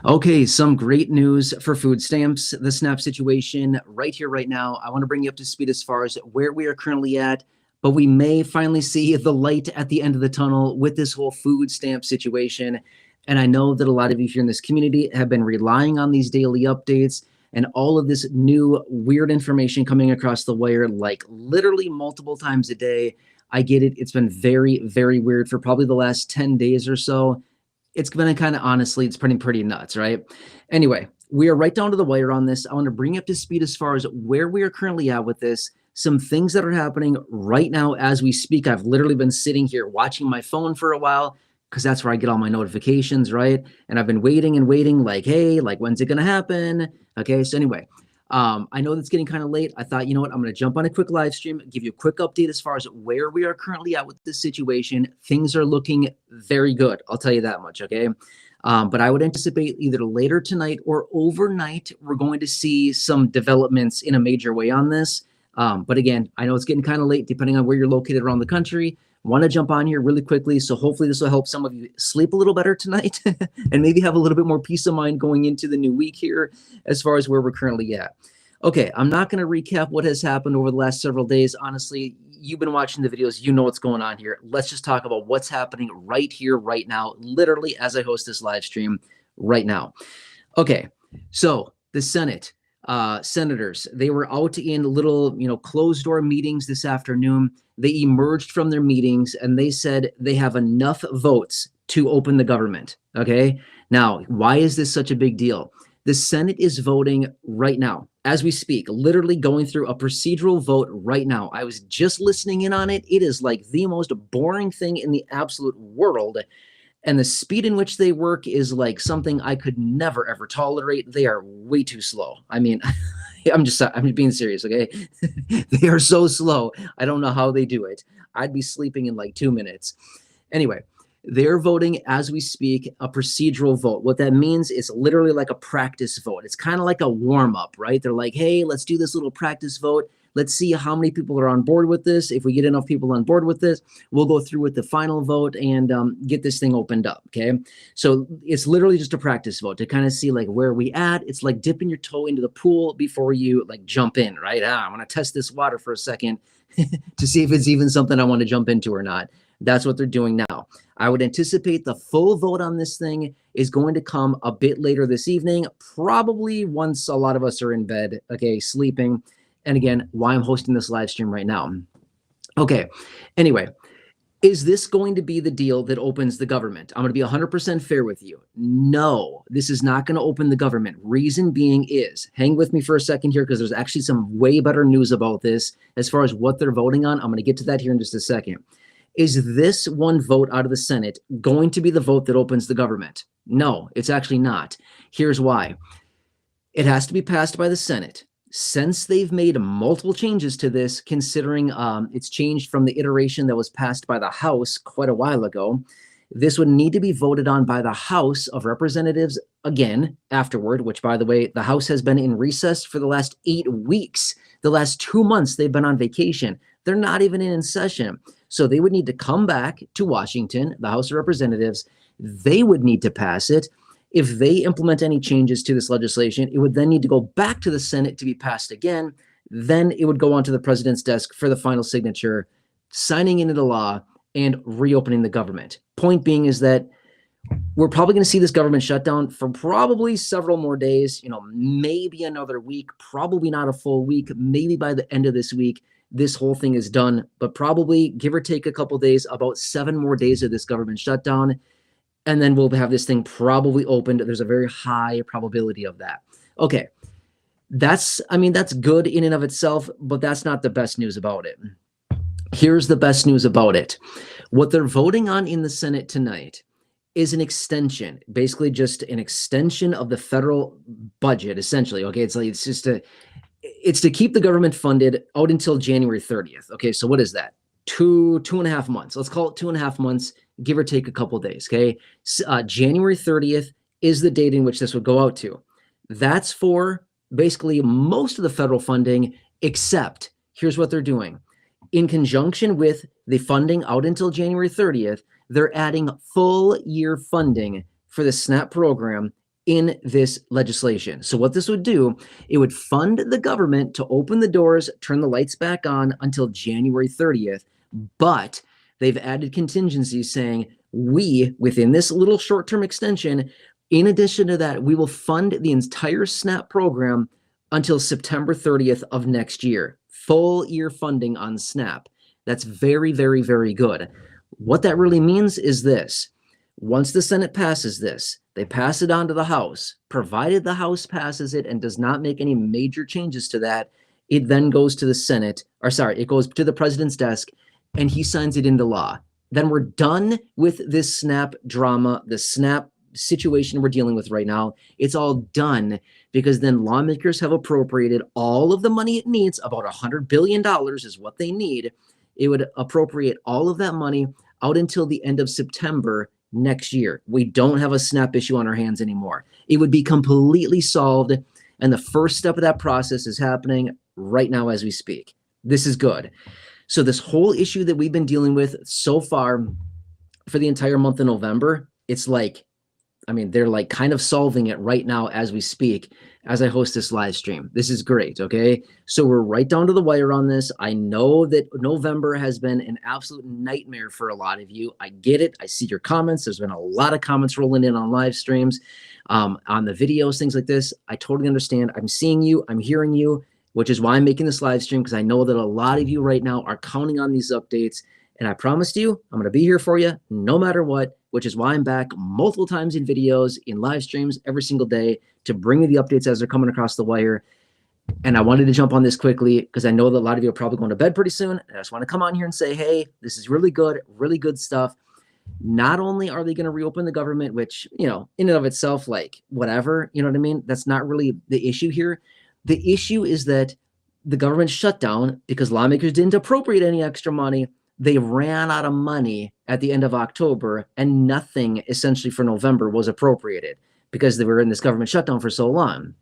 Okay, some great news for food stamps. The SNAP situation right here, right now. I want to bring you up to speed as far as where we are currently at, but we may finally see the light at the end of the tunnel with this whole food stamp situation. And I know that a lot of you here in this community have been relying on these daily updates and all of this new weird information coming across the wire, like literally multiple times a day. I get it. It's been very, very weird for probably the last 10 days or so. It's been kind of honestly, it's pretty nuts, right? Anyway, we are right down to the wire on this. I want to bring you up to speed as far as where we are currently at with this, some things that are happening right now as we speak. I've literally been sitting here watching my phone for a while because that's where I get all my notifications, right? And I've been waiting and waiting, like, hey, like, when's it going to happen? Okay, so anyway, I know that's getting kind of late. I thought, you know what, I'm going to jump on a quick live stream, give you a quick update as far as where we are currently at with this situation. Things are looking very good. I'll tell you that much, okay? But I would anticipate either later tonight or overnight, we're going to see some developments in a major way on this. But again, I know it's getting kind of late depending on where you're located around the country. Want to jump on here really quickly. So hopefully this will help some of you sleep a little better tonight and maybe have a little bit more peace of mind going into the new week here as far as where we're currently at. Okay, I'm not going to recap what has happened over the last several days. Honestly, you've been watching the videos. You know what's going on here. Let's just talk about what's happening right here, right now, literally as I host this live stream right now. Okay, so the Senate, senators, they were out in little, closed door meetings this afternoon. They emerged from their meetings and they said they have enough votes to open the government. Okay, now, why is this such a big deal? The Senate is voting right now as we speak, literally going through a procedural vote right now. I was just listening in on it. It is like the most boring thing in the absolute world. And the speed in which they work is like something I could never, ever tolerate. They are way too slow. I mean, I'm being serious, okay? They are so slow. I don't know how they do it. I'd be sleeping in like 2 minutes. Anyway, they're voting as we speak, a procedural vote. What that means is literally like a practice vote. It's kind of like a warm-up, right? They're like, hey, let's do this little practice vote. Let's see how many people are on board with this. If we get enough people on board with this, we'll go through with the final vote and get this thing opened up, okay? So it's literally just a practice vote to kind of see like where we at. It's like dipping your toe into the pool before you like jump in, right? I'm gonna test this water for a second to see if it's even something I want to jump into or not. That's what they're doing now. I would anticipate the full vote on this thing is going to come a bit later this evening, probably once a lot of us are in bed, okay, sleeping. And again, why I'm hosting this live stream right now. Okay, anyway, is this going to be the deal that opens the government? I'm going to be 100% fair with you. No, this is not going to open the government. Reason being is, hang with me for a second here because there's actually some way better news about this as far as what they're voting on. I'm going to get to that here in just a second. Is this one vote out of the Senate going to be the vote that opens the government? No, it's actually not. Here's why. It has to be passed by the Senate. Since they've made multiple changes to this, considering it's changed from the iteration that was passed by the House quite a while ago, this would need to be voted on by the House of Representatives again afterward, which, by the way, the House has been in recess for the last 8 weeks. The last 2 months, they've been on vacation. They're not even in session. So they would need to come back to Washington, the House of Representatives. They would need to pass it. If they implement any changes to this legislation, it would then need to go back to the Senate to be passed again. Then it would go onto the president's desk for the final signature, signing into the law and reopening the government. Point being is that we're probably going to see this government shutdown for probably several more days, maybe another week, probably not a full week. Maybe by the end of this week, this whole thing is done, but probably give or take a couple days, about 7 more days of this government shutdown. And then we'll have this thing probably opened. There's a very high probability of that. Okay. That's good in and of itself, but that's not the best news about it. Here's the best news about it. What they're voting on in the Senate tonight is an extension, basically just an extension of the federal budget, essentially. Okay. It's to keep the government funded out until January 30th. Okay. So what is that? Two and a half months. Let's call it 2.5 months, give or take a couple days. Okay. January 30th is the date in which this would go out to. That's for basically most of the federal funding, except here's what they're doing. In conjunction with the funding out until January 30th, they're adding full year funding for the SNAP program in this legislation. So what this would do, it would fund the government to open the doors, turn the lights back on until January 30th, but they've added contingencies saying we, within this little short-term extension, in addition to that, we will fund the entire SNAP program until September 30th of next year. Full year funding on SNAP. That's very, very, very good. What that really means is this. Once the Senate passes this, they pass it on to the House. Provided the House passes it and does not make any major changes to that, it then goes to the Senate, or sorry, it goes to the president's desk and he signs it into law. Then we're done with this SNAP drama, the SNAP situation we're dealing with right now. It's all done because then lawmakers have appropriated all of the money it needs. About $100 billion is what they need. It would appropriate all of that money out until the end of September next year. We don't have a SNAP issue on our hands anymore. It would be completely solved. And the first step of that process is happening right now as we speak. This is good. So this whole issue that we've been dealing with so far for the entire month of November, it's like, I mean, they're like kind of solving it right now as we speak, as I host this live stream. This is great, okay? So we're right down to the wire on this. I know that November has been an absolute nightmare for a lot of you. I get it. I see your comments. There's been a lot of comments rolling in on live streams, on the videos, things like this. I totally understand. I'm seeing you. I'm hearing you, which is why I'm making this live stream, because I know that a lot of you right now are counting on these updates. And I promised you, I'm going to be here for you no matter what, which is why I'm back multiple times in videos, in live streams every single day to bring you the updates as they're coming across the wire. And I wanted to jump on this quickly because I know that a lot of you are probably going to bed pretty soon. And I just want to come on here and say, hey, this is really good stuff. Not only are they going to reopen the government, which, you know, in and of itself, like whatever, you know what I mean? That's not really the issue here. The issue is that the government shut down because lawmakers didn't appropriate any extra money. They ran out of money at the end of October and nothing essentially for November was appropriated because they were in this government shutdown for so long.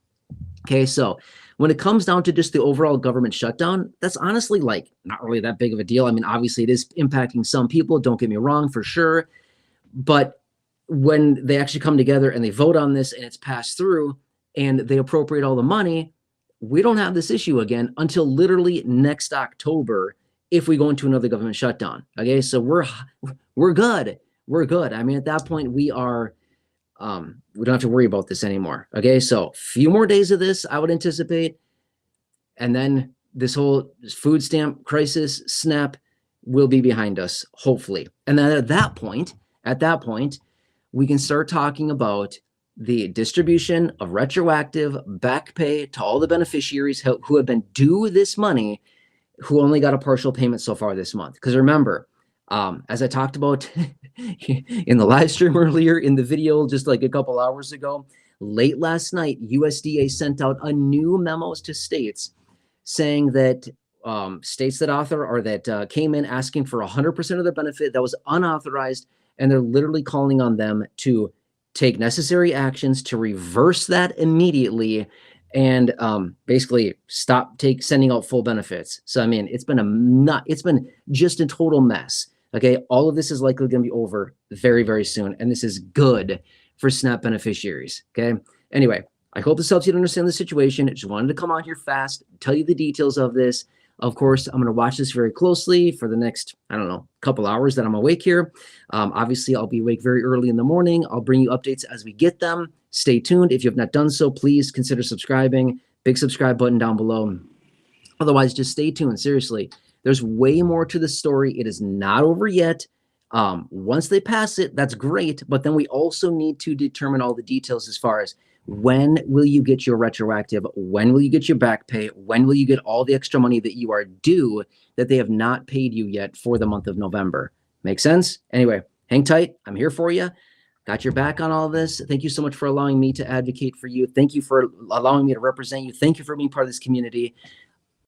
Okay, so when it comes down to just the overall government shutdown, that's honestly like not really that big of a deal. I mean, obviously it is impacting some people, don't get me wrong, for sure. But when they actually come together and they vote on this and it's passed through and they appropriate all the money, we don't have this issue again until literally next October if we go into another government shutdown. Okay, so we're good. We're good. I mean, at that point, we are, we don't have to worry about this anymore. Okay, so a few more days of this, I would anticipate. And then this whole food stamp crisis, SNAP, will be behind us, hopefully. And then at that point, we can start talking about the distribution of retroactive back pay to all the beneficiaries who have been due this money, who only got a partial payment so far this month. Because remember, as I talked about in the live stream earlier, in the video just like a couple hours ago, late last night, USDA sent out a new memos to states saying that states that author or that came in asking for 100% of their benefit that was unauthorized, and they're literally calling on them to take necessary actions to reverse that immediately and basically stop sending out full benefits. So, I mean, it's been just a total mess. Okay. All of this is likely going to be over very, very soon. And this is good for SNAP beneficiaries. Okay. Anyway, I hope this helps you to understand the situation. I just wanted to come on here fast, tell you the details of this. Of course, I'm going to watch this very closely for the next, I don't know, couple hours that I'm awake here. Obviously, I'll be awake very early in the morning. I'll bring you updates as we get them. Stay tuned. If you have not done so, please consider subscribing. Big subscribe button down below. Otherwise, just stay tuned. Seriously, there's way more to the story. It is not over yet. Once they pass it, that's great. But then we also need to determine all the details as far as when will you get your retroactive? When will you get your back pay? When will you get all the extra money that you are due that they have not paid you yet for the month of November? Make sense? Anyway, hang tight. I'm here for you. Got your back on all this. Thank you so much for allowing me to advocate for you. Thank you for allowing me to represent you. Thank you for being part of this community.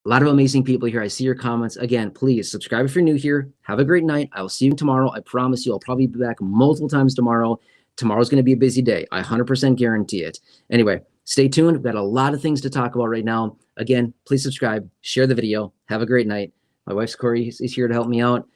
A lot of amazing people here. I see your comments. Again, please subscribe if you're new here. Have a great night. I will see you tomorrow. I promise you I'll probably be back multiple times tomorrow. Tomorrow's going to be a busy day. I 100% guarantee it. Anyway, stay tuned. We've got a lot of things to talk about right now. Again, please subscribe, share the video. Have a great night. My wife's Corey is here to help me out.